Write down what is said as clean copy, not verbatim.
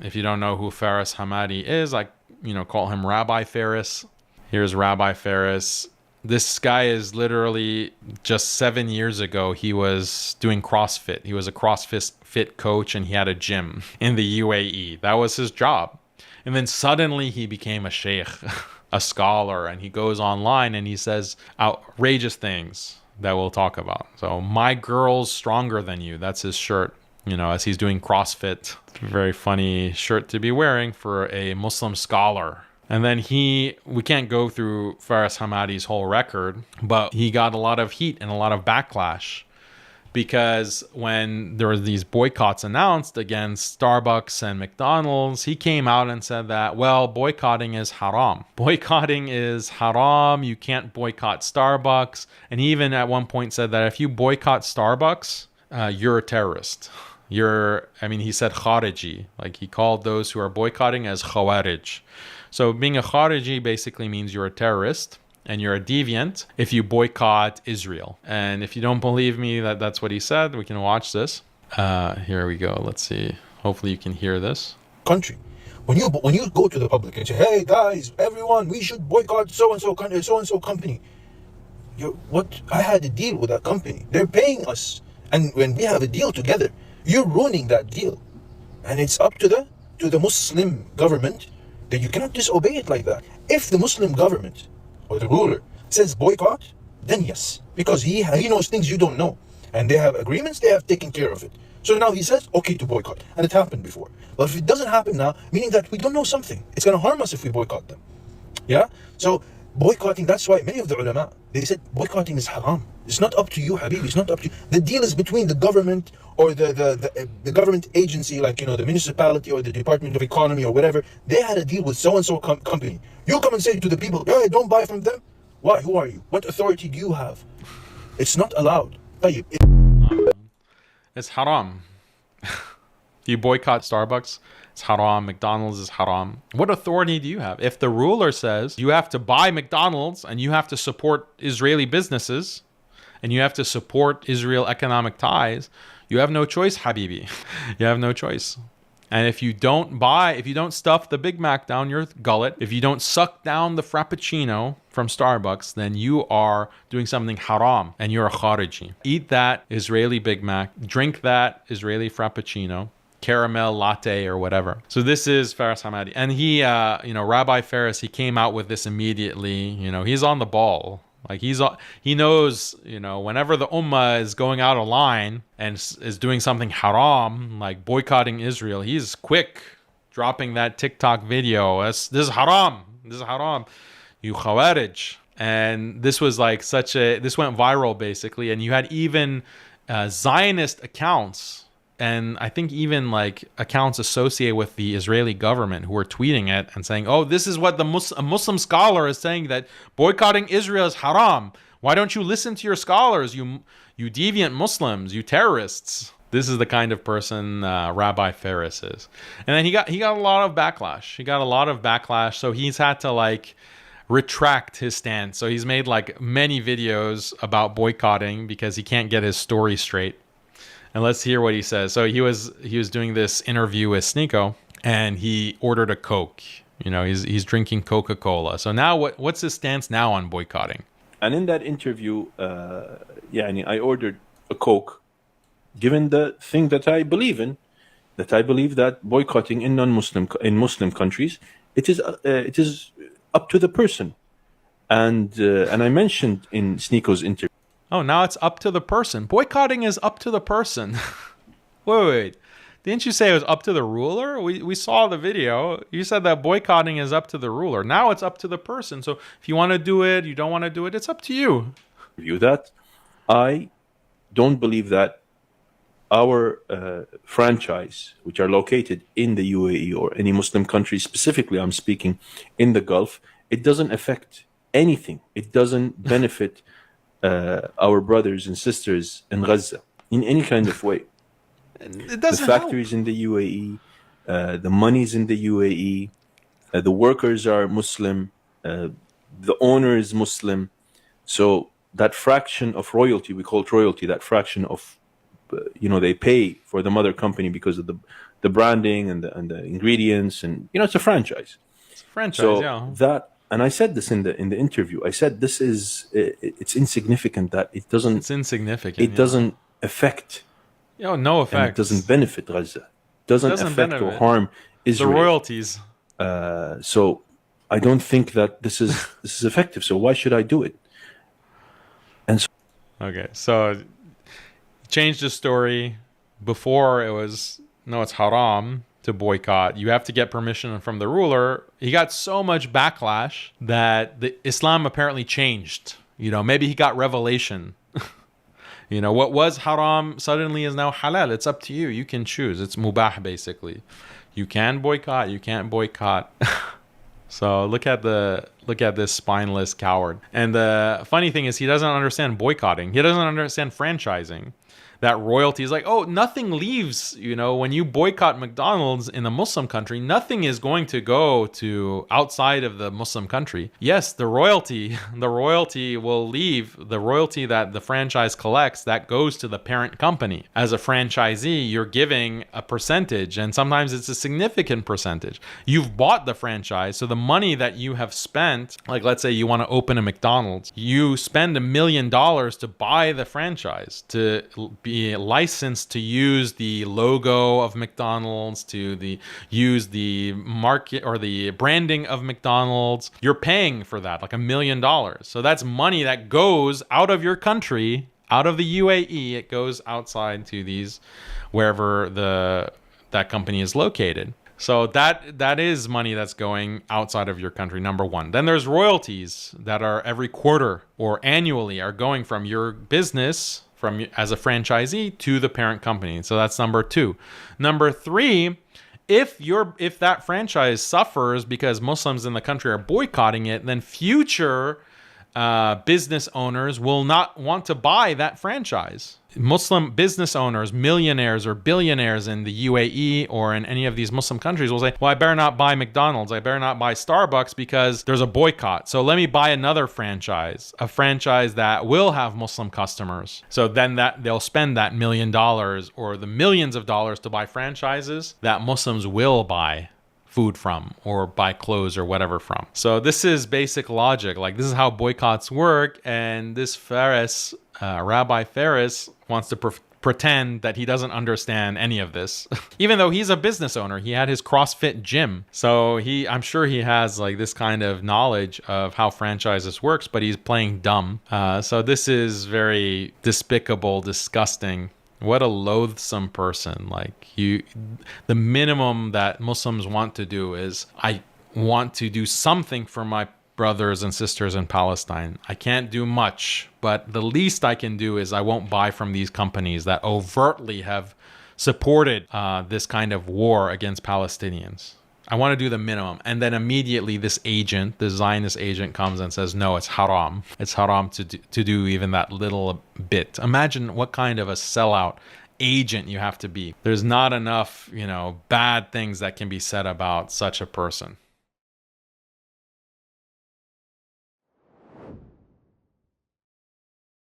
If you don't know who Faris Hammadi is, I call him Rabbi Faris. Here's Rabbi Faris. This guy is literally, just 7 years ago, he was doing CrossFit. He was a CrossFit coach, and he had a gym in the UAE. That was his job. And then suddenly he became a sheikh, a scholar, and he goes online and he says outrageous things that we'll talk about. So, my girl's stronger than you. That's his shirt, as he's doing CrossFit. Very funny shirt to be wearing for a Muslim scholar. And then we can't go through Faris Hammadi's whole record, but he got a lot of heat and a lot of backlash because when there were these boycotts announced against Starbucks and McDonald's, he came out and said that, well, boycotting is haram. Boycotting is haram. You can't boycott Starbucks. And he even at one point said that if you boycott Starbucks, you're a terrorist. He said khariji. Like, he called those who are boycotting as khawarij. So being a khariji basically means you're a terrorist and you're a deviant if you boycott Israel. And if you don't believe me that that's what he said, we can watch this. Here we go. Let's see. Hopefully you can hear this. Country. When you go to the public and say, hey guys, everyone, we should boycott so-and-so company. I had a deal with that company. They're paying us. And when we have a deal together, you're ruining that deal. And it's up to the Muslim government that you cannot disobey it like that. If the Muslim government or the ruler says boycott, then yes, because he knows things you don't know, and they have agreements, they have taken care of it. So now he says okay to boycott, and it happened before. But if it doesn't happen now, meaning that we don't know something, it's going to harm us if we boycott them. Yeah. So boycotting, that's why many of the ulama, they said boycotting is haram. It's not up to you, Habibi. It's not up to you. The deal is between the government or the government agency, like, the municipality or the Department of Economy or whatever. They had a deal with so-and-so company. You come and say to the people, hey, don't buy from them. Why? Who are you? What authority do you have? It's not allowed. It's haram. If you boycott Starbucks, it's haram. McDonald's is haram. What authority do you have? If the ruler says you have to buy McDonald's and you have to support Israeli businesses and you have to support Israel economic ties, you have no choice, Habibi. You have no choice. And if you don't stuff the Big Mac down your gullet, if you don't suck down the Frappuccino from Starbucks, then you are doing something haram and you're a khariji. Eat that Israeli Big Mac, drink that Israeli Frappuccino, caramel latte or whatever. So this is Faris Hammadi. And he, Rabbi Faris, he came out with this immediately. He's on the ball. Like, he knows, whenever the ummah is going out of line and is doing something haram, like boycotting Israel, he's quick dropping that TikTok video. This is haram. This is haram. You khawarij. And this was like this went viral basically. And you had even Zionist accounts, and I think even like accounts associated with the Israeli government who were tweeting it and saying, oh, this is what a Muslim scholar is saying, that boycotting Israel is haram. Why don't you listen to your scholars, you deviant Muslims, you terrorists? This is the kind of person Rabbi Faris is. And then he got a lot of backlash. So he's had to retract his stance. So he's made many videos about boycotting because he can't get his story straight. And let's hear what he says. So he was doing this interview with Sneeko, and he ordered a Coke. He's drinking Coca-Cola. So now what's his stance now on boycotting? And in that interview, I ordered a Coke, given the thing that I believe in, that I believe that boycotting in Muslim countries, it is up to the person. And I mentioned in Sneeko's interview. Oh, now it's up to the person. Boycotting is up to the person. Wait. Didn't you say it was up to the ruler? We saw the video. You said that boycotting is up to the ruler. Now it's up to the person. So if you want to do it, you don't want to do it, it's up to you. That I don't believe that our franchise, which are located in the UAE or any Muslim country, specifically I'm speaking in the Gulf, it doesn't affect anything. It doesn't benefit our brothers and sisters in Gaza in any kind of way. It doesn't the factories help. In the UAE, the money's in the UAE, the workers are Muslim, the owner is Muslim. So that fraction of royalty, we call it royalty, that fraction of, they pay for the mother company because of the the branding and the ingredients, and it's a franchise. It's a franchise, So yeah. that, and I said this in the interview. I said this is it's insignificant, that it doesn't It's insignificant. it doesn't affect No and effect. it doesn't benefit Gaza, doesn't affect or benefit. harm The Israel. royalties. So I don't think that this is effective. So why should I do it? And so, Okay, so change the story. Before it was, no, it's haram to boycott. You have to get permission from the ruler. He got so much backlash that the Islam apparently changed. Maybe he got revelation. What was haram suddenly is now halal. It's up to you. You can choose. It's mubah, basically. You can boycott. You can't boycott. So look at this spineless coward. And the funny thing is, he doesn't understand boycotting. He doesn't understand franchising. That royalty is like, oh, nothing leaves. When you boycott McDonald's in a Muslim country, nothing is going to go to outside of the Muslim country. Yes, the royalty will leave. The royalty that the franchise collects, that goes to the parent company. As a franchisee, you're giving a percentage, and sometimes it's a significant percentage. You've bought the franchise, so the money that you have spent, like let's say you want to open a McDonald's, you spend $1 million to buy the franchise, to be licensed to use the logo of McDonald's, to use the market or the branding of McDonald's. You're paying for that, like $1 million. So that's money that goes out of your country, out of the UAE. It goes outside to these, wherever that company is located. So that is money that's going outside of your country, number one. Then there's royalties that are every quarter or annually are going from your business, as a franchisee, to the parent company. So that's number two. Number three, if that franchise suffers because Muslims in the country are boycotting it, then future business owners will not want to buy that franchise. Muslim business owners, millionaires or billionaires in the UAE or in any of these Muslim countries will say, well, I better not buy McDonald's, I better not buy Starbucks because there's a boycott. So let me buy another franchise, a franchise that will have Muslim customers. So then they'll spend that $1 million or the millions of dollars to buy franchises that Muslims will buy food from or buy clothes or whatever from. So this is basic logic. Like, this is how boycotts work. And this Faris, Rabbi Faris, wants to pretend that he doesn't understand any of this. Even though he's a business owner, he had his CrossFit gym. So I'm sure he has like this kind of knowledge of how franchises works, but he's playing dumb. So this is very despicable, disgusting. What a loathsome person. Like, the minimum that Muslims want to do is, I want to do something for my brothers and sisters in Palestine. I can't do much, but the least I can do is I won't buy from these companies that overtly have supported this kind of war against Palestinians. I want to do the minimum. And then immediately this agent, the Zionist agent, comes and says, no, it's haram. It's haram to do even that little bit. Imagine what kind of a sellout agent you have to be. There's not enough, bad things that can be said about such a person.